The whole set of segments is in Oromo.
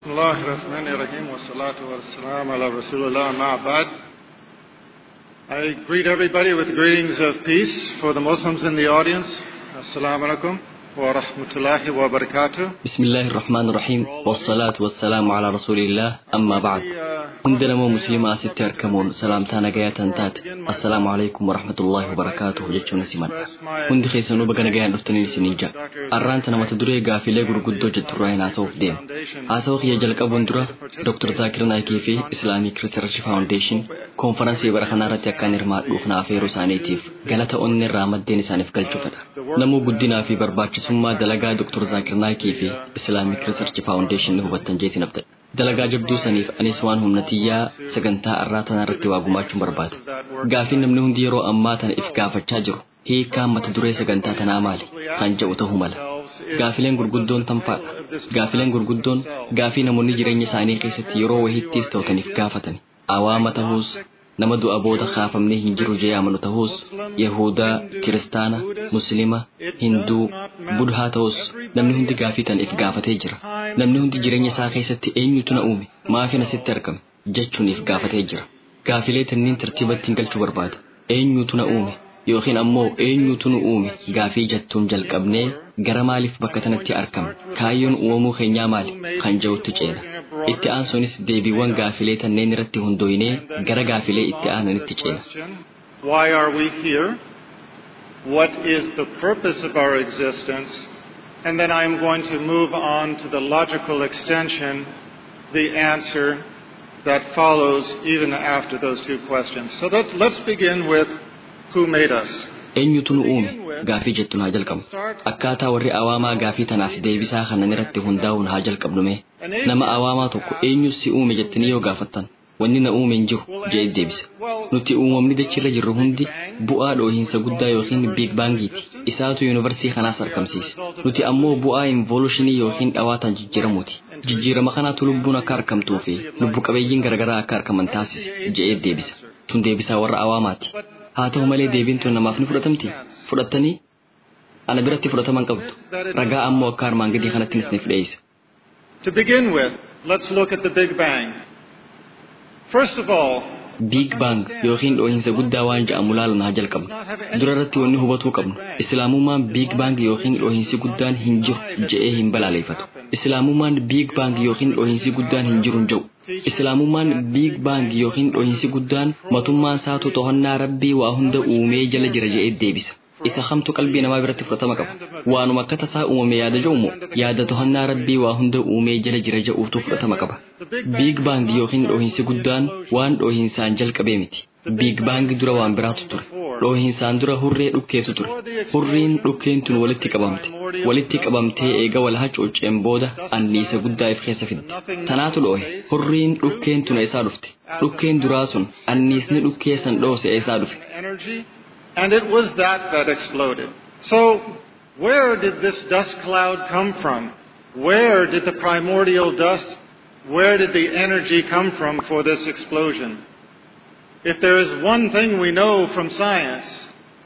الله الرحمن الرحيم والصلاة والسلام على رسول الله ما بعد. I greet everybody with greetings of peace for the Muslims in the audience. Assalamu alaikum wa rahmatullahi wa barakatuh. بسم الله الرحمن الرحيم والصلاة والسلام على رسول الله أما بعد. عندنا مسلمة ستة أركمون سلام تانا جاية تنتات السلام عليكم ورحمة الله وبركاته جتشون سيمان عند خيسانو بقنا جاية نفتني سنيجا أرانتنا ما تدري قافلة قرقدو جتروين عصوف دين عصوف يجلك أبوندرا دكتور ذاكر نايكيفي إسلامي ريسيرش فاونديشن كونفرنسي برخنا رتيكان إرمات وخنا في روسانيتيف غلطة أن الرامد دين سانف كالشوفر نمو قدنا في برباش ثم دلقا دكتور ذاكر نايكيفي إسلامي ريسيرش فاونديشن هو بتنجيتي نبدأ dalagaa jabduu saniif anis waan humnatiyyaa sagantaa irraa tana irratti waa gumaachuun barbaada. Gaaffiin namni hundi yeroo ammaa tana if gaafachaa jiru hiikaa mata duree sagantaa tanaa maali kan jedhu ta'uu mala. Gaaffileen gurguddoon tanfaadha. Gaaffileen gurguddoon gaaffii namoonni jireenya isaanii keessatti yeroo wahittiis ta'utaniif gaafatani. Awaama ta'uus nama du'a booda kaafamnee hin jiru jee amanu ta'uus Yahudaa, Kiristaana, Muslima, Hinduu, Budhaa ta'uus namni hundi gaaffii tan if gaafatee jira. Namni hundi jireenya isaa keessatti eenyutu na uume maafin asitti argame jechuun if gaafatee jira. Gaaffilee tanniin tartiibatti hin galchuu barbaada. Eenyutu na uume yookiin ammoo eenyutu nu uume gaaffii jettuun jalqabnee gara maaliif bakka tanatti argamne kaayyoon uumamuu keenyaa maali kan jedhutti ceena. Itti aansuunis deebiiwwan gaaffilee tanneen irratti hundooyinee gara gaaffilee itti aananitti ceena. Why are we here? What is the purpose of our existence? And then I'm going to move on to the logical extension, the answer that follows even after those two questions. So let's begin with who made us. Eenyutu nu uume gaaffii jettuun haa jalqabnu. Akkaataa warri awaamaa gaaffii tanaaf deebisaa kanan irratti hundaa'uun haa jalqabnume. Nama awaamaa tokko eenyu si uume jettanii yoo gaafattan wanni na uume hin jiru jee deebisa. Nuti uumamni dachirra jirru hundi bu'aa dhoohinsa guddaa yookiin biig baangiiti. Isaatu yuunivarsiitii kanaas argamsiise. Nuti ammoo bu'aa involuushinii yookiin dhawaataan jijjiiramuuti. Jijjiirama kanaatu lubbuun akka argamtuu fi lubbu qabeeyyiin garagaraa akka argaman taasise jee deebisa. Tun deebisaa warra awaamaati. Haa ta'u malee deebiin tun namaaf ni fudhatamti. Fudhattanii ana biratti fudhataman qabdu. Ragaa ammoo akka armaan gadii kanatti nisneef dhiyeessa. To begin with, let's look at the Big Bang. First of all, Big Bang yookiin dhoohinsa guddaa waan jedhamu laaluun haa jalqabnu. Dura irratti wanni hubatuu qabnu. Islaamummaan Big Bang yookiin dhoohinsi guddaan hin jiru je'ee hin balaaleeffatu. Islaamummaan Big Bang yookiin dhoohinsi guddaan hin jiru hin jedhu. Islaamummaan Big Bang yookiin dhoohinsi guddaan matummaan isaatu to'annaa Rabbii waa hunda uumee jala jira je'ee deebisa. Isa hamtu qalbii namaa biratti fudhatama qaba. Waanuma akka tasaa uumame yaada jedhumu yaada to'annaa Rabbii waa hunda uumee jala jira je'uutu fudhatama qaba. Big Bang yookiin dhoohinsi guddaan waan dhoohinsaan jalqabee miti. Big Bang dura waan biraatu ture. Dhoohinsaan dura hurree dhukkeetu ture. Hurriin dhukkeen tun walitti qabamte. Walitti qabamtee eega wal hacuucceen booda anniisa guddaa if keessa fidde. Tanaatu dhoohe. Hurriin dhukkeen tun eessaa dhufte. Dhukkeen duraa sun anniisni dhukkee san dhoose eessaa dhufe. And it was that exploded. So, where did this dust cloud come from? Where did the primordial dust, where did the energy come from for this explosion? If there is one thing we know from science,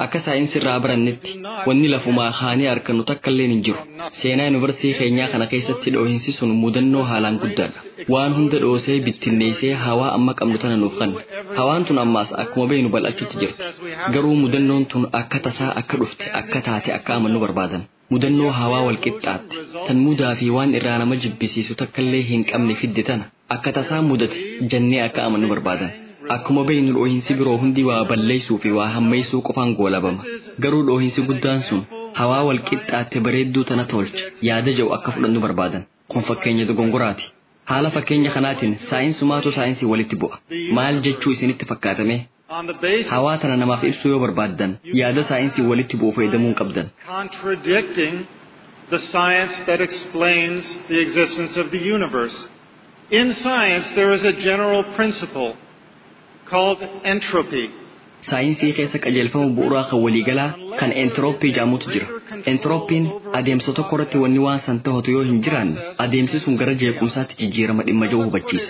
akka saayinsii irraa barannetti wanni lafumaa haanii argannu takka illee hin jiru. Seenaa yuunivarsiitii keenyaa kana keessatti dhoohinsi sun mudannoo haalaan guddaadha. Waan hunda dhoosee bittinneessee hawaa amma qabnu tana nuuf kanne. Hawaan tun ammaas akkuma beeknu bal'achuutti jirti. Garuu mudannoon tun akka tasaa akka dhufte akka taate akka amannu barbaadan. Mudannoo hawaa wal qixxaatte tan mudaa fi waan irraa nama jibbisiisu takka illee hin qabne fidde tana akka tasaa mudate jennee akka amannu barbaadan. Akkuma beeknu dhoohinsi biroo hundi waa balleessuu fi waa hammeessuu qofaan goolabama. Garuu dhoohinsi guddaan sun hawaa wal qixxaatte bareedduu tana tolche yaada jedhu akka fudhannu barbaadan. Kun fakkeenya dogongoraati. Haala fakkeenya kanaatiin saayinsumaatu saayinsii walitti bu'a. Maal jechuu isinitti fakkaatame? Hawaa tana namaaf ibsuu yoo barbaaddan yaada saayinsii walitti bu'u fayyadamuu qabdan. Contradicting the science that explains the existence of the universe. In science there is a general principle called entropy. Saayinsii keessa qajeelfama bu'uuraa kan waliigalaa kan entirooppii jedhamutu jira. Entiroopiin adeemsa tokko irratti wanni waan san ta'utu yoo hin jiraanne adeemsi sun gara jeequmsaatti jijjiirama dhimma jedhu hubachiisa.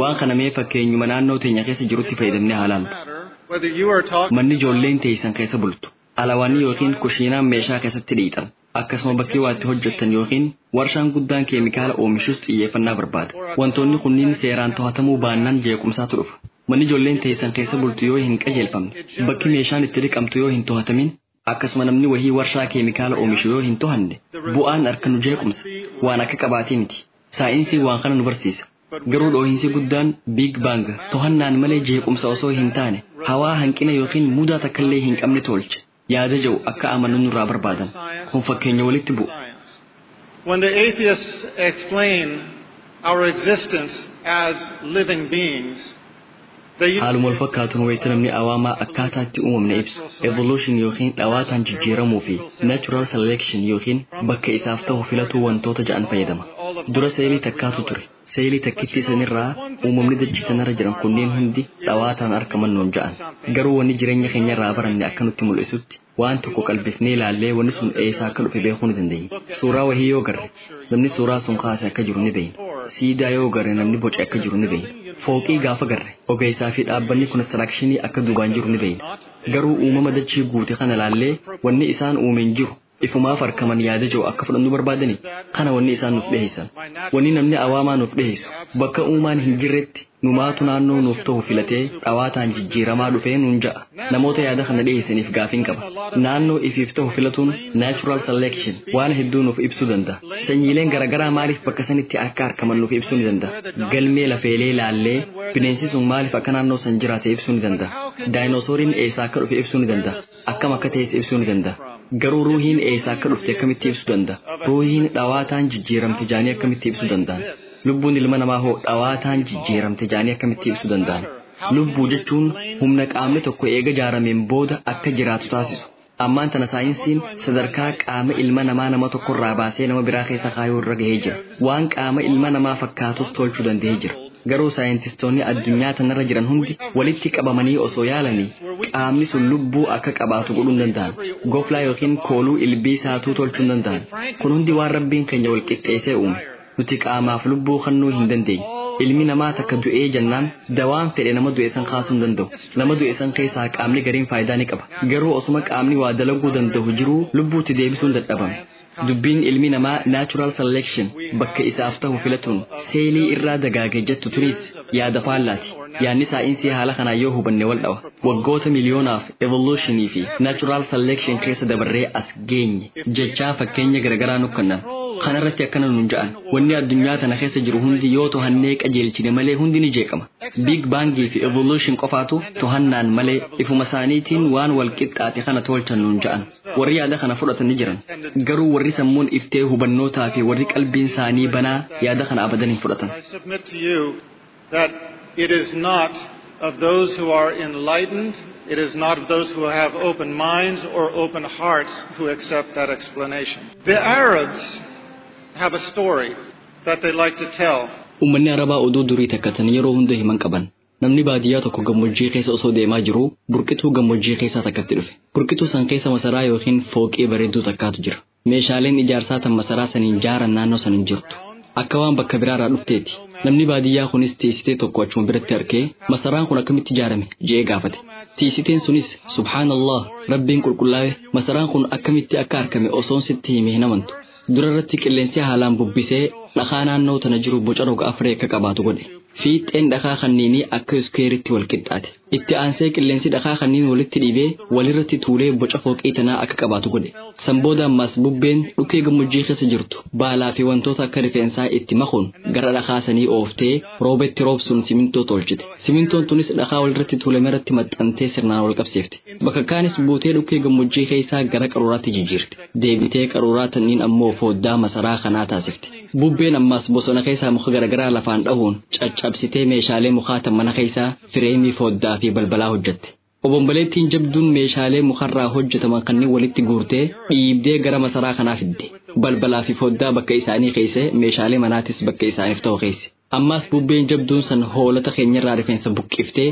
Waan kana mee fakkeenyuma naannoo teenya keessa jirutti fayyadamnee haalaallu. Manni ijoolleen teessan keessa bultu. Alawaanni yookiin kushiinaan meeshaa keessatti dhiitan. Akkasuma bakkee waa itti hojjettan yookiin warshaan guddaan keemikaala oomishus xiyyeeffannaa barbaada. Wantoonni kunniin seeraan to'atamuu baannaan jeequmsaatu dhufa. Manni ijoolleen teessan keessa bultu yoo hin qajeelfamne, bakki meeshaan itti dhiqamtu yoo hin to'atamin, akkasuma namni wahii warshaa keemikaala oomishu yoo hin to'anne, bu'aan harka nu jeequmsa waan akka qabaatii miti. Saayinsii waan kana nu barsiisa. Garuu dhoohinsi guddaan Big Bang to'annaan malee jeequmsa osoo hin taane hawaa hanqina yookiin mudaa takkallee hin qabne tolcha. Yaada jiru akka amanu nurraa barbaadan. Kun fakkeenya walitti bu'u. When the atheists explain our existence as living beings, haaluma wal fakkaatuun wayita namni awaamaa akkaataatti uumamne ibsu evolution yookiin dhawaataan jijjiiramuu fi natural selection yookiin bakka isaaf ta'u filatuu wantoota ja'an fayyadama. Dura seelii takkaatu ture. Seelii takkitti sanirraa uumamni dachii tanarra jiran kunneen hundi dhawaataan argaman nuun ja'an. Garuu wanni jireenya keenyarraa baranne akka nutti mul'isutti waan tokko qalbifnee ilaallee wanni sun eessaa akka dhufe beekuu ni dandeenya. Suuraa wahii yoo garre namni suuraa sun kaase akka jiru ni beekna. Siidaa yoo garre namni boce akka jiru ni beekna. Fooqii gaafa garre ogeessaa fi dhaabbanni konistirakshinii akka duubaan jiru ni beekna. Garuu uumama dachii guute kana ilaallee wanni isaan uumeen jiru ifumaaf argaman yaada jiru akka fudhannu barbaadani kana wanni isaan nuuf dhiheessan. Wanni namni awaamaa nuuf dhiheessu bakka uumaan hin jirretti numaatu naannoo nuuf ta'u filatee dhawaataan jijjiiramaa dhufee nuun ja'a. Namoota yaada kana dhiheessaniif gaafiin qaba. Naannoo ifiif ta'u filatuun natural selection waan hedduu nuuf ibsuu danda'a. Sanyiileen garaagaraa maaliif bakka sanitti akka argaman nuuf ibsuu ni danda'a. Galmee lafeelee ilaallee bineensi sun maaliif akka naannoo san jiraate ibsuu ni danda'a. Daayinosooriin eessaa akka dhufe ibsuu ni danda'a. Akkam akka ta'es ibsuu ni danda'a. Garuu ruuhiin eessaa akka dhufte akkamitti ibsuu danda'a. Ruuhiin dhawaataan jijjiiramte jaanii akkamitti ibsuu danda'an. Lubbuun ilma namaa hoo dhawaataan jijjiiramte jaanii akkamitti ibsuu danda'an. Lubbuu jechuun humna qaamni tokko eega jaarameen booda akka jiraatu taasisu. Ammaan tana saayinsiin sadarkaa qaama ilma namaa nama tokkorraa baasee nama biraa keessa kaayuu irra gahee jira. Waan qaama ilma namaa fakkaatus tolchuu danda'ee jira. Garuu saayintistoonni addunyaa tanarra jiran hundi walitti qabamanii osoo yaalanii qaamni sun lubbuu akka qabaatu godhuu danda'an. Goflaa yookiin kooluu ilbiisaatuu tolchuu danda'an. Kun hundi waan Rabbiin keenya wal qixxeessee uume. Nuti qaamaaf lubbuu kennuu hin dandeenye. Ilmi namaa takka du'ee jennaan dawaan fedhe nama du'e san kaasuu hin danda'u. Nama du'e san keessaa qaamni gariin faayidaa ni qaba. Garuu osuma qaamni waa dalaguu danda'u jiruu lubbuutti deebisuun dadhabame. Dubbiin ilmi namaa natural selection bakka isaaf ta'u filatuun seelii irraa dagaagee jettu tunis yaada faallaati. Yaanni saayinsii haala kanaa yoo hubanne wal dhawa. Waggoota miliyoonaaf evolutionii fi natural selection keessa dabarree as geenye jechaa fakkeenya garaagaraa nu kennan. Kanarratti akkana nuun ja'an wanni addunyaa tana keessa jiru hundi yoo to'annee qajeelchine malee hundi ni jeeqama. Big Bangii fi evolution qofaatu to'annaan malee ifuma isaaniitiin waan wal qixxaate kana tolchan nuun ja'an. Warri yaada kana fudhatan ni jiran. Garuu warri sammuun iftee hubannootaa fi warri qalbiin isaanii banaa yaada kana abadan hin fudhatan. It is not of those who are enlightened, it is not of those who have open minds or open hearts who accept that explanation. The Arabs have a story that they like to tell. Ummanni Arabaa oduu durii takkatan yeroo hunda himan qaban. Namni baadiyyaa tokko gammoojjii keessa osoo deemaa jiru burqituu gammoojjii keessaa takkatti dhufe. Burqituu san keessa masaraa yookiin fooqii bareedduu takkaatu jira. Meeshaaleen ijaarsaa tan masaraa saniin jaaran naannoo saniin jirtu. Akka waan bakka biraarraa dhufteeti. Namni baadiyyaa kunis tiisitee tokko achuma biratti arkee masaraan kun akkamitti ijaarame jedhee gaafate. Tiisiteen sunis subhaanallah Rabbiin qulqullaa'e masaraan kun akkamitti akka arkame osoon sitti hime hin amantu. Dura irratti qilleensi haalaan bubbisee dhakaa naannoo tana jiru boca roga afree akka qabaatu godhe. Fiixeen dhakaa kanniinii akka iskeeritti wal qixxaate. Itti aansee qilleensi dhakaa kanniin walitti dhiibee walirratti tuulee boca fooqii tanaa akka qabaatu godhe. San booda ammas bubbeen dhukkee gammoojjii keessa jirtu baalaa fi wantoota akka rifeensaa itti makuun gara dhakaa sanii ooftee roobetti roobsuun simintoo tolchite. Simintoon tunis dhakaa walirratti tuulame irratti maxxantee sirnaan wal qabsiifte. Bakka kaanis buutee dhukkee gammoojjii keessaa gara qaruuraatti jijjiirte. Deebitee qaruuraa tanniin ammoo foddaa masaraa kanaa taasifte. Bubbeen ammas bosona keessaa muka garaagaraa lafaan dhahuun caccabsitee meeshaalee mukaa mana keessaa fireemii foddaa fi balbalaa hojjette. Obomboleettiin jabduun meeshaalee mukarraa hojjetaman kanneen walitti guurtee dhiibdee gara masaraa kanaa fidde. Balbalaa fi foddaa bakka isaanii keessa meeshaalee manaatis bakka isaaniif ta'u keessa. Ammas bubbeen jabduun san hoolota keenyarraa rifeensa buqqiftee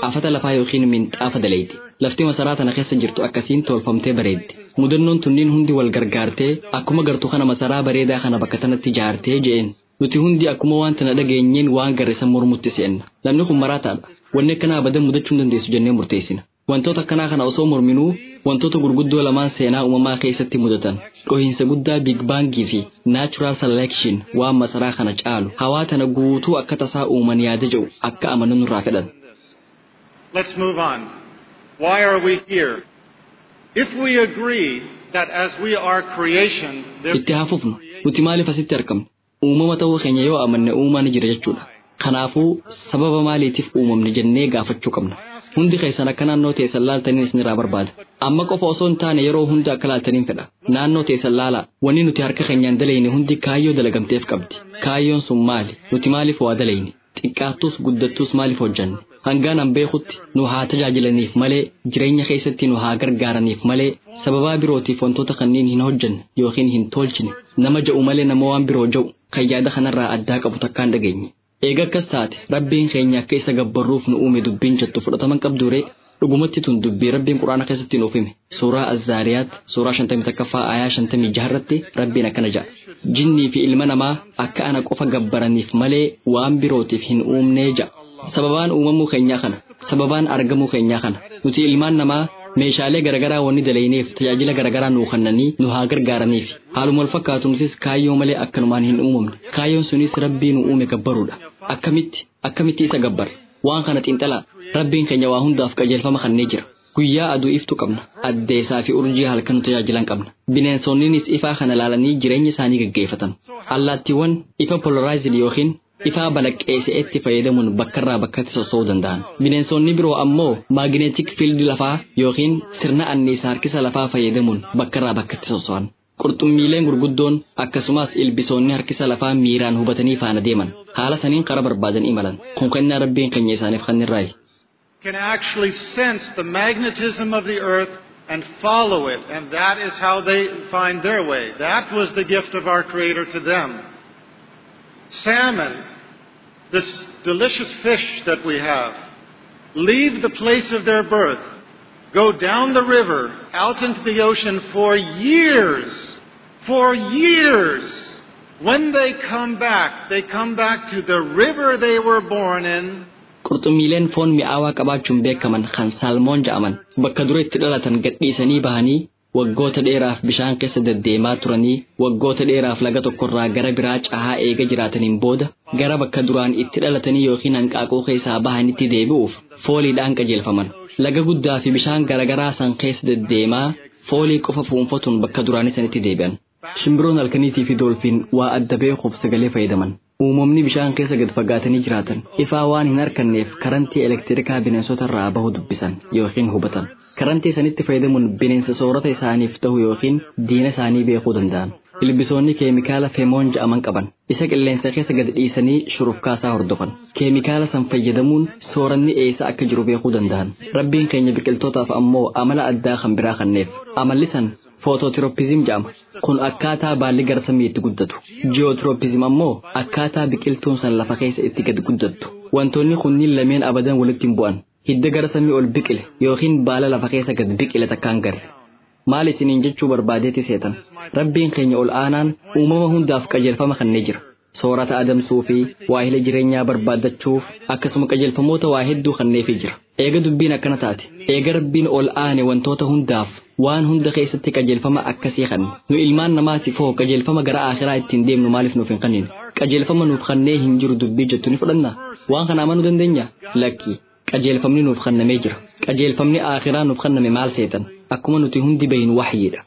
afata lafaa yookiin minxaafa daleeyde. Lafti masaraa tana keessa jirtu akkasiin tolfamtee bareedde. Mudannoon tunniin hundi wal gargaartee akkuma gartuu kana masaraa bareedaa kana bakka tanatti ijaartee je'en. Nuti hundi akkuma waan tana dhageenyeen waan garre san mormutti seenna. Namni kun maraataadha. Wanni akkana abadan mudachuu dandeessu jennee murteessina. wantoota kanaa kana osoo morminuu wantoota gurguddoo lamaan seenaa uumamaa keessatti mudatan dhohiinsa guddaa big bangii fi natural selection waan masaraa kana caalu hawaa tana guutuu akka tasaa uuman yaada jedhu akka amanan nurraa fedhan. Let's move on. Why are we here? If we agree that as we are creation, itti hafufnu nuti maaliif asitti argamne uumama ta'uu keenya yoo amanne uumaan jira jechuudha. Kanaafuu sababa maaliitiif uumamne jennee gaafachuu qabna. Hundi keessan akka naannoo teessan laaltanii isinirraa barbaada. Amma qofa osoo hin taane yeroo hunda akka laaltaniin fedha. Naannoo teessan laalaa wanni nuti harka keenyaan dalayne hundi kaayyoo dalagamteef qabdi. Kaayyoon sun maali? Nuti maaliif waa dalayne? Xiqqaattus guddattus maaliif hojjanne? Hangaan an beekutti nu haa tajaajilaniif malee jireenya keessatti nu haa gargaaraniif malee sababaa birootiif wantoota kanneen hin hojjanne yookiin hin tolchine nama ja'u malee nama waan biroo ja'u kan yaada kanarraa addaa qabu takkaan dhageenye. Eega akkas taate rabbiin keenya akka isa gabbarruuf nu uume dubbiin jettu fudhataman qabduure dhugumatti tun dubbii rabbiin quraana keessatti nuuf hime suuraa azzaariyaat suuraa 51ffaa aayaa 56 irratti rabbiin akkana jedha jinnii fi ilma namaa akka ana qofa gabbaraniif malee waan birootiif hin uumnee jedha. Sababaan uumamuu keenyaa kana sababaan argamuu keenyaa kana nuti ilmaan namaa meeshaalee garagaraa wanni dalayneef tajaajila garagaraa nuu kennanii nu haa gargaaraniif haaluma wal fakkaatu nutis kaayyoo malee akkanumaan hin uumamne kaayyoon sunis rabbii nu uume gabbaruudha. Akkamitti isa gabbare waan kana xiinxalaa rabbiin keenya waa hundaaf qajeelfama kennee jira. Guyyaa aduu iftu qabna addeessaa fi urjii halkan nu tajaajilan qabna bineensonninis ifaa kana laalanii jireenya isaanii gaggeeffatan. Allaattiiwwan ifa polarized yookiin ifaa balaqqeessa'etti fayyadamuun bakkarraa bakkatti socho'uu danda'an. Bineensonni biroo ammoo magnetic field lafaa yookiin sirna anniisaa harkisa lafaa fayyadamuun bakkarraa bakkatti socho'an. Qurxummiileen gurguddoon akkasumas ilbisoonni harkisa lafaa miiraan hubatanii faana deeman haala saniin karaa barbaadan imalan kun kennaa rabbiin keenya isaaniif kennirraayi. Can actually sense the magnetism of the earth and follow it, and that is how they find their way. That was the gift of our Creator to them. Salmon, this delicious fish that we have, leave the place of their birth, go down the river, out into the ocean for years. When they come back to the river they were born in. Qurxummiileen foon mi'aawaa qabaachuun beekaman kan saalmoon jedhaman bakka dura itti dhalatan gadhiisanii bahanii waggoota dheeraaf bishaan keessa deddeemaa turanii waggoota dheeraaf laga tokkorraa gara biraa cahaa eega jiraataniin booda gara bakka duraan itti dhalatanii yookiin hanqaaquu keessaa bahanitti deebi'uuf fooliidhaan qajeelfaman. Laga guddaa fi bishaan garagaraa san keessa deddeemaa foolii qofa fuunfatuun bakka duraanii sanitti deebi'an. Shimbiroon halkaniitii fi doolfiin waa adda beekuuf sagalee fayyadaman. Uumamni bishaan keessa gad fagaatanii jiraatan ifaa waan hin harkanneef karantii elektirikaa bineensota irraa bahu dubbisan yookiin hubatan. Karantii sanitti fayyadamuun bineensa soorata isaaniif ta'u yookiin diina isaanii beekuu danda'an. Ilbisoonni keemikaala feemoon jedhaman qaban isa qilleensa keessa gad dhiisanii shurufkaasaa hordofan. Keemikaala san fayyadamuun sooranni eessa akka jiru beekuu danda'an. Rabbiin keenya biqiltootaaf ammoo amala addaa kan biraa kenneef. Amalli san Phototrophism jedhama. Kun akkaataa baalli gara samii itti guddatu. Geotrophism ammoo akkaataa biqiltuun san lafa keessa itti gad guddattu. Wantoonni kunniin lameen abadan walitti hin bu'an. Hidda gara samii ol biqile yookiin baala lafa keessa gad biqile takkaan garre. Maal isiniin jechuu barbaadeeti seetan? Rabbiin keenya ol aanaan uumama hundaaf qajeelfama kennee jira. Soorata adamsuu fi waahila jireenyaa barbaadachuuf akkasuma qajeelfamoota waa hedduu kenneefii jira. Eega dubbiin akkana taate eega rabbiin ol aane wantoota hundaaf waan hunda keessatti qajeelfama akkasii kenne nu ilmaan namaatiif hoo qajeelfama gara akhiraa ittiin deemnu maaliif nuuf hin kennine? Qajeelfama nuuf kennee hin jiru dubbii jettu ni fudhanna? Waan kana amanuu dandeenya? Lakki qajeelfamni nuuf kennamee jira. Qajeelfamni akhiraa nuuf kenname maal seetan? Akkuma nuti hundi beeynu wahyiidha.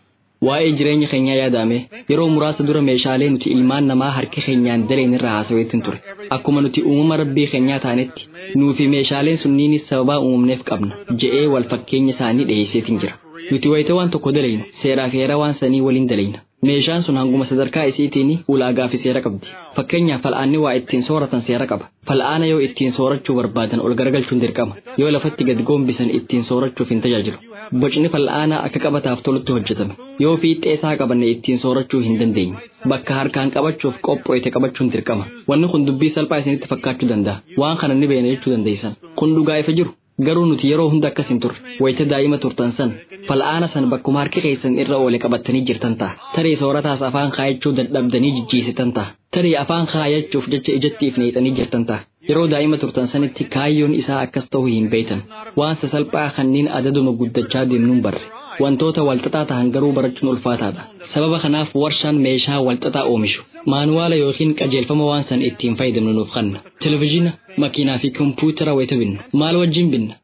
Waa'ee jireenya keenyaa yaadame yeroo muraasa dura meeshaalee nuti ilmaan namaa harka keenyaan daleen irraa haasaweetti ture. Akkuma nuti uumama rabbii keenyaa taanetti nuufi meeshaaleen sunniinis sababaa uumamneef qabna je'ee wal fakkeenya isaanii dhiyeesseetiin jira. Nuti wayita waan tokko dalaynu seeraa fi heera waan sanii waliin dalayna. Meeshaan sun hanguma sadarkaa isiitiin ulaagaa fi seera qabdi. Fakkeenyaaf fal'aanni waa ittiin sooratan seera qaba. Fal'aana yoo ittiin soorachuu barbaadan ol garagalchuun dirqama. Yoo lafatti gad goombisan ittiin soorachuuf hin tajaajilu. Bocni fal'aanaa akka qabataaf tolutti hojjetame. Yoo fiixee isaa qabanne ittiin soorachuu hin dandeenye. Bakka harkaan qabachuuf qophoo'ite qabachuun dirqama. Wanni kun dubbii salphaa isinitti fakkaachuu danda'a. Waan kana ni beekna jechuu dandeessan. Kun dhugaa ifa jiru. Garuu nuti yeroo hunda akkas hin turre wayita daa'ima turtan san fal'aana san bakkuma harki keessan irra oole qabattanii jirtan ta'a. Tarii soorataas afaan kaayachuu dadhabdanii jijjiisitan ta'a. Tarii afaan kaayachuuf jecha ijattiif neexanii jirtan ta'a. yeroo daa'ima turtan sanitti kaayyoon isaa akkas ta'uu hin beektan waan sasalphaa kanneen adaduma guddachaa deemnuun barre wantoota walxaxaa ta'an garuu barachuun ulfaataadha sababa kanaaf warshaan meeshaa walxaxaa oomishu maanuwaala yookiin qajeelfama waan san ittiin fayyadamnu nuuf kenna televezyiina makiinaa fi kompiitara wayita binnu maal wajjin binna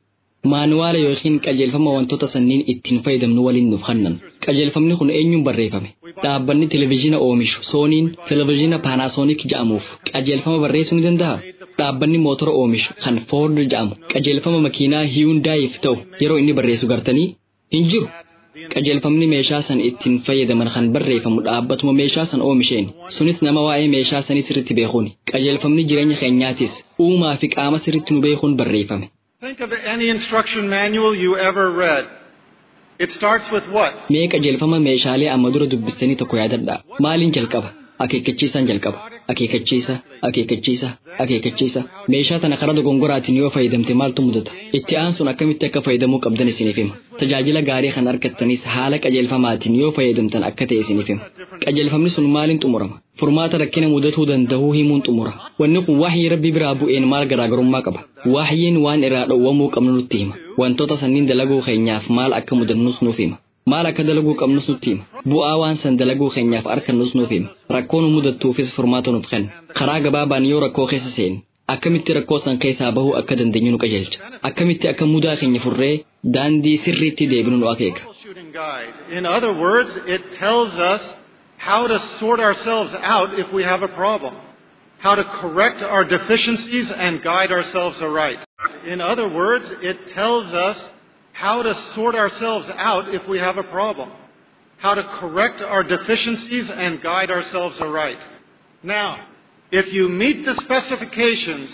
maanuwaala yookiin qajeelfama wantoota sanniin ittiin fayyadamnu waliin nuuf kennan qajeelfamni kun eenyuun barreeffame dhaabbanni televezyiina oomishu sooniin televezyiina paanaasooniik jedhamuuf qajeelfama barreessuu ni danda'a dhaabbanni mootora oomishu kan foord jedhamu qajeelfama makiinaa hiyuundaayiif ta'u yeroo inni barreessu gartanii hin jiru qajeelfamni meeshaa san ittiin fayyadaman kan barreeffamu dhaabbatuma meeshaa san oomisheen sunis nama waa'ee meeshaa sanii sirriitti beekuun qajeelfamni jireenya keenyaatis uumaa fi qaama sirriitti nu beekuun barreeffame. Think of any instruction manual you ever read. It starts with what? Mee qajeelfama meeshaalee amma dura dubbistanii tokko yaadadhaa. Maaliin jalqaba? Akeekkachiisaan jalqaba. Akeekkachiisa. Meeshaa tana karaa dogongoraatiin yoo fayyadamte maaltu mudata? Itti aansuun akkamitti akka fayyadamuu qabdan isiniif hima. Tajaajila gaarii kan argattanis haala qajeelfamaatiin yoo fayyadamtan akka ta'e isiniif hima. Qajeelfamni sun maaliin xumurama? Furmaata rakkina mudatuu danda'uu himuun xumura. Wanni kun wahyii Rabbi biraa bu'een maal garaagarummaa qaba? Wahyiin waan irraa dhowwamuu qabnu nutti hima. Wantoota sanniin dalaguu keenyaaf maal akka mudannus nuuf hima. Maal akka dalaguu qabnus nutti hima. Bu'aa waan san dalaguu keenyaaf arkannus nuuf hima. Rakkoon mudattuufis furmaata nuuf kenna. Karaa gabaabaan yoo rakkoo keessa seenu akkamitti rakkoo san keessaa bahuu akka dandeenyu nu qajeelcha. Akkamitti akka mudaa keenya furree daandii sirriitti deebinu nu akeeka. In other words, it tells us how to sort ourselves out if we have a problem. How to correct our deficiencies and guide ourselves aright. In other words, it tells us how to sort ourselves out if we have a problem. How to correct our deficiencies and guide ourselves aright. Now, if you meet the specifications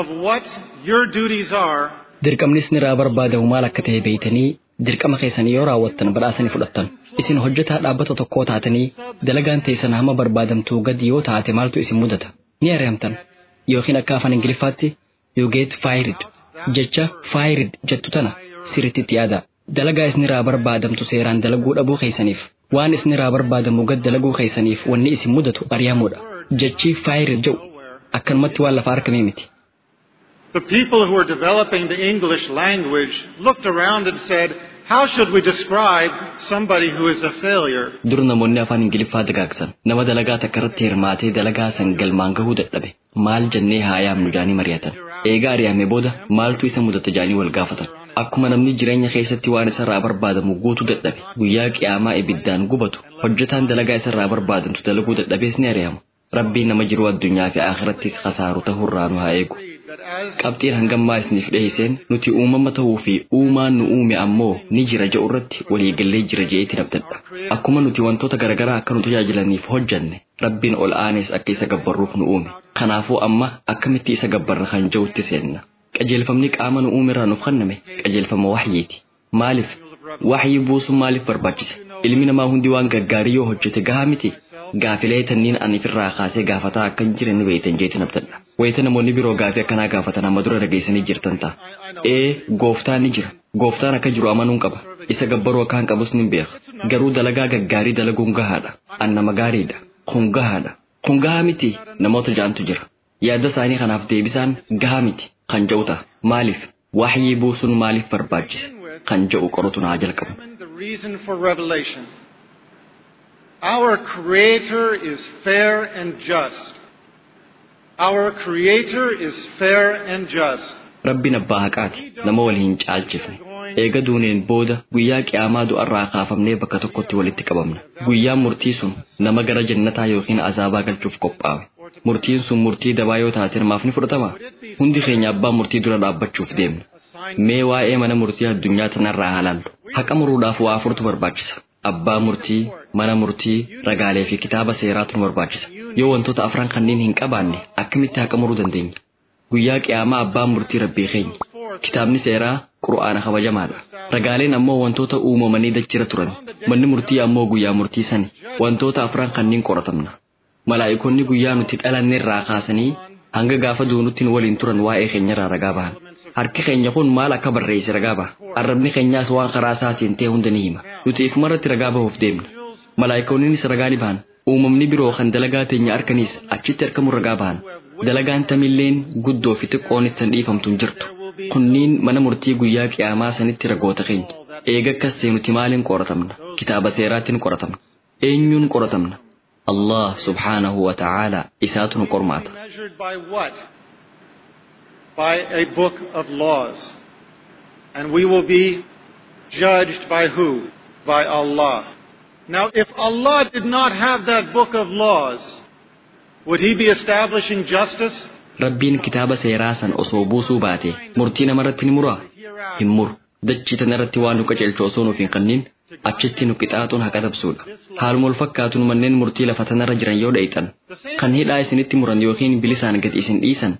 of what your duties are, dirqamnis ni barbaadamu maal akka ta'e beeytanii dirqama keessanii yoo raawwattan badhaasanii fudhattan isin hojjetaa dhaabbata tokkoo taatanii dalagaan teessan hamma barbaadamtuu gadi yoo taate maaltu isin mudata ni ari'amtan yookiin akka afaan ingiliffaatti you get fired jecha fired jettu tana sirriitti yaada dalagaa isin barbaadamtu seeraan dalaguu dhabuu keessaniif waan isin barbaadamu gad dalaguu keessaniif wanni isin mudatu ari'amuudha jechi fired jedhu akkanumatti waan lafa argamee miti. The people who were developing the English language looked around and said, how should we describe somebody who is a failure? Durna namoonni afaan ingiliffaa dagaagsan nama dalagaa takka irratti hirmaatee dalagaa san galmaan gahuu dadhabe maal jennee haa yaamnu jaanii mari'atan eegaa ari'ame booda maaltu isa mudata jaanii wal gaafatan akkuma namni jireenya keessatti waan isarraa barbaadamu guutuu dadhabe guyyaa qiyaamaa ibiddaan gubatu hojjetaan dalagaa isarraa barbaadamtu dalaguu dadhabees ni ari'amu rabbiin nama jiruu addunyaa fi akhirattis khasaaru ta'urraa nu haa eegu. Qabxiin hangammaa isiniif dhiyeesseen nuti uumama ta'uu fi uumaan nu uume ammoo ni jira jedhu irratti waliigallee jira jeetti nabdadha. Akkuma nuti wantoota garaagaraa akka nu tajaajilaniif hojjanne rabbiin ol aanes akka isa gabbarruuf nu uume. Kanaafuu amma akkamitti isa gabbarra kan jedhutti seenna. Qajeelfamni qaama nu uumerraa nuuf kenname qajeelfama wahyiiti. Maaliif? Wahyii buusuun maaliif barbaachise? Ilmi namaa hundi waan gaggaarii yoo hojjete gahaa miti. Gaafilee tanniin ani firraa kaasee gaafataa akka hin jiran beeytan jeetti nabdadha. Wayita namoonni biroo gaafii akkanaa gaafatan amma dura dhageessanii jirtan ta'a. Gooftaan ni jira. Gooftaan akka jiru amanuun qaba. Isa gabbaruu akka hin qabus ni beeka. Garuu dalagaa gaggaarii dalaguun gahaadha. Annama gaariidha. Kun gahaadha. Kun gahaa miti namoota jaantu jira. Yaada isaanii kanaaf deebisaan gahaa miti kan jedhu ta'a. Maaliif? Wahyii buusuun maaliif barbaachise? Kan jedhu qoratu naa jalqabu. Our Creator is fair and just. Our Creator is fair and just. Rabbiin abbaa haqaati nama wal hin caalchifne. Eega duuneen booda guyyaa qiyaamaa du'arraa kaafamnee bakka tokkotti walitti qabamna. Guyyaan murtii sun nama gara jannataa yookiin azaabaa galchuuf qophaa'e. Murtiin sun murtii dabaa yoo taate namaaf ni fudhatama. Hundi keenya abbaa murtii dura dhaabbachuuf deemna. Mee waa'ee mana murtii addunyaa tanarraa haalaallu. Haqa muruudhaaf waa afurtu barbaachisa. Abbaa murtii, mana murtii, ragaalee fi kitaaba seeraatu nu barbaachisa. Yoo wantoota afran kanneen hin qabaanne akkamitti haqa muruu dandeenya? Guyyaa qiyaamaa abbaan murtii rabbii keenya. Kitaabni seeraa Qur'aana kabajamaadha. Ragaaleen ammoo wantoota uumamanii dachira turan. Manni murtii ammoo guyyaa murtii sani. Wantoota afran kanneen qoratamna. Malaa'ikonni guyyaa nuti dhalanneerraa kaasanii hanga gaafa duunutti waliin turan waa'ee keenyarraa ragaa bahan. Harki keenya kun maal akka barreesse ragaa baha. Arrabni keenyaas waan karaa isaatiin ta'e hunda ni hima. Nuti ifumarratti ragaa bahuuf deemna. Malaa'ikoonnis ragaa ni bahan. uumamni biroo kan dalagaa teenya arkanis achitti argamu ragaa bahan. Dalagaan tamilleen guddoo fi xiqqoonis tan dhiifamtuun jirtu. Kunniin mana murtii guyyaa qiyaamaa sanitti ragoota keenya. Eega akkas ta'e nuti maaliin qoratamna? Kitaaba seeraatiin qoratamna. Eenyuun qoratamna? Allah subhanahu wa ta'ala isaatu nu qormaata. By a book of laws. And we will be judged by who? By Allah. Now, if Allah did not have that book of laws, would He be establishing justice? Rabbiin kitaaba seeraa san osoo buusuu baate murtii namarratti ni muraa? Hin muru. Dachii tanarratti waan nu qajeelchu osoo nuuf hin kennin achitti nu qixaaxuun haqa dabsuudha. Haaluma wal fakkaatuun manneen murtii lafa tanarra jiran yoo dha'itan kan hidhaa isinitti muran yookiin bilisaan gadi isin dhiisan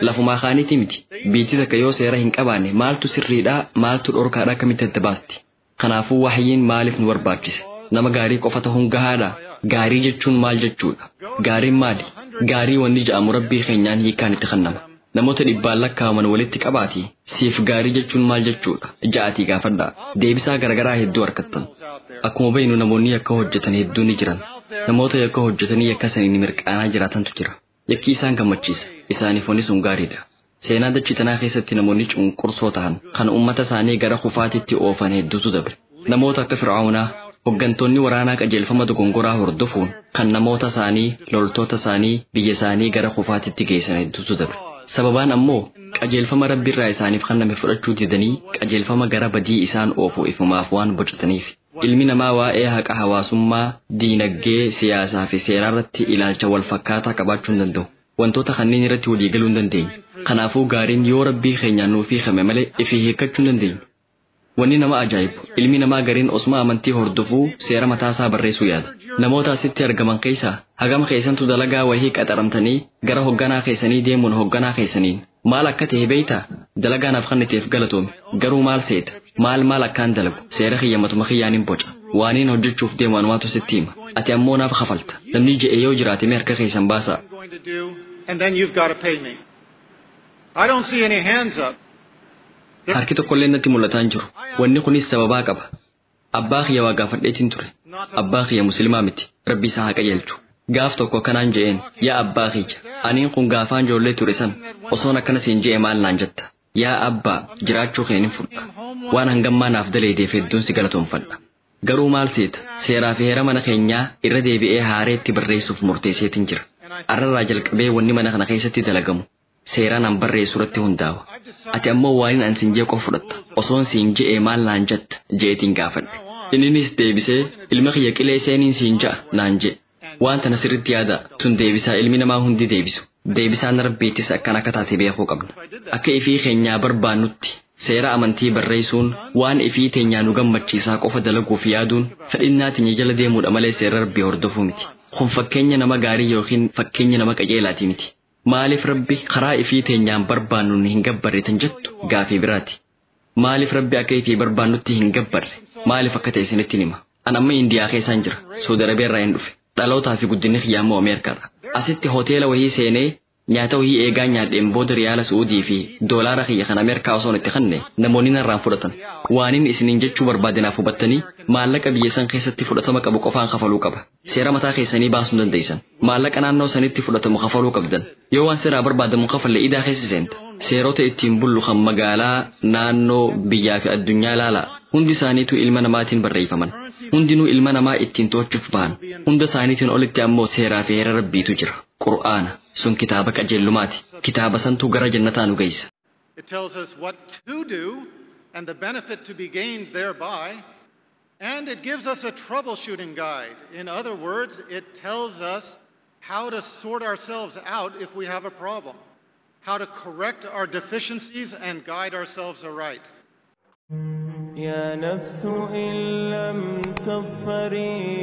lafumaa kaaniiti miti. Biitii takka yoo seera hin qabaanne maaltu sirriidhaa maaltu dhorkaadhaa akkamitti adda baasti? Kanaafuu wahyiin maaliif nu barbaachise? Nama gaarii qofa ta'uun gahaadha. Gaarii jechuun maal jechuudha? Gaariin maali? Gaarii wanni ja'amu rabbii keenyaan hiikaan itti kennama. Namoota dhibbaan lakkaawaman walitti qabaati. Siif gaarii jechuun maal jechuudha? Ja'atii gaafadhaa. Deebisaa garagaraa hedduu argattan. Akkuma beeknu namoonni yakka hojjetan hedduun ni jiran. Namoota yakka hojjetanii yakka saniin mirqaanaa jiraatantu jira. Yakki isaan gammachiisa. Isaaniif wanni sun gaariidha. Seenaa dachii tanaa keessatti namoonni cunqursoo ta'an kan uummata isaanii gara kufaatitti oofan hedduutu dabre. Namoota akka Fir'aawnaa hoggantoonni waraanaa qajeelfama dogongoraa hordofuun kan namoota isaanii, loltoota isaanii, biyya isaanii gara kufaatitti geessan hedduutu dabre. Sababaan ammoo qajeelfama rabbiirraa isaaniif kenname fudhachuu didanii qajeelfama gara badii isaan oofu ifumaaf waan bocataniif. Ilmi namaa waa'ee haqa hawaasummaa, diinagdee, siyaasaa fi seeraa irratti ilaalcha wal fakkaataa qabaachuu hin danda'u. Wantoota kanneen irratti walii galuu hin dandeenyu. Kanaafuu gaariin yoo rabbii keenyaan nuuf hiikame malee ifii hiikkachuu hin dandeenyu. Wanni nama ajaa'ibu ilmi namaa gariin osuma amantii hordofuu seera mataasaa barreessuu yaada. Namoota asitti argaman keessaa hagama keessantu dalagaa wahii qaxaramtanii gara hogganaa keessanii deemuun hogganaa keessaniin maal akka ta'e beeytaa? Dalagaanaaf kanniteef galatoomi. Garuu maal seeta? Maal akkaan dalagu? Seera kiyyamatuma kiyyaaniin boca. Waaniin hojjechuuf deemu anumaatu sitti hima. Ati ammoo naaf kafalta. Namni je'e yoo jiraate mee harka keessan baasaa. And then you've got to pay me. I don't see any hands up. Harki tokkollee natti mul'ataa hin jiru. Wanni kunis sababaa qaba. Abbaa kiyya waa gaafadheetiin ture. Abbaa kiyya musliimaa miti. Rabbi isaa haa qajeelchu. Gaaf tokko kanaan je'een yaa abbaa kiyya aniin kun gaafaan ijoollee ture san osoon akkana siin je'e maal naan jetta? Yaa abbaa jiraachuu keenin fudha. Waan hangammaa naaf daleedeef hedduun si galatoonfadha. Garuu maal seeta? Seeraa fi heera mana keenyaa irra deebi'ee haareetti barreessuuf murteesseetiin jira. Arrarraa jalqabee wanni mana kana keessatti dalagamu. Seeraan an barreessu irratti hundaa'a. Ati ammoo waan an siin jee qofa fudhatta. Osoon siin je'e maal naan jetta jeetiin gaafadhe. Inninis deebisee ilma kiyya qilee seeniin siin ja'a naan jee. Waan tana sirriitti yaada tun deebisaa ilmi namaa hundi deebisu. Deebisaan rabbiittis akkan akka taate beekuu qabna. Akka ifii keenyaa barbaannutti seera amantii barreessuun waan ifii teenyaa nu gammachiisaa qofa dalaguuf yaaduun fedhinnaa teenya jala deemuudha malee seera rabbii hordofuu miti. Kun fakkeenya nama gaarii yookiin fakkeenya nama qajeelaati miti. Maaliif rabbi karaa ifii teenyaan barbaannu hin gabbarreetan jettu gaafii biraati. Maaliif rabbi akka ifii barbaannutti hin gabbarre? Maaliif akka ta'e isinitti hima? An amma Indiyaa keessaan jira. Saudi Arabiyaa hin dhufe. Dhalootaa fi guddinni kiyyaa immoo Ameerikaadha. Asitti hoteela wahii seenee nyaata wahii eegaa nyaadheen booda riyaala Suudii fi doolaara kiyya kan Ameerikaa osoon itti kenne namoonni narraan fudhatan. Waaniin isiniin jechuu barbaadinaaf hubattanii maallaqa biyya san keessatti fudhatama qabu qofaan kafaluu qaba. Seera mataa keessanii baasuu dandeessan. Maallaqa naannoo sanitti fudhatamu kafaluu qabdan. Yoo waan seeraa barbaadamu kafalle idaa keessa seenta. Seerota ittiin bullu kan magaalaa, naannoo, biyyaa fi addunyaa ilaala. Hundi isaaniitu ilma namaatiin barreeffaman. Hundinuu ilma namaa ittiin to'achuuf bahan. Hunda isaaniitiin olitti ammoo seeraa fi heera rabbiitu jira. Qur'aana sun kitaaba qajeellumaati. Kitaaba santu gara jannataa nu geessa. It tells us what to do and the benefit to be gained thereby, and it gives us a troubleshooting guide. In other words, it tells us how to sort ourselves out if we have a problem, how to correct our deficiencies and guide ourselves aright. يا نفس إن لم تظفري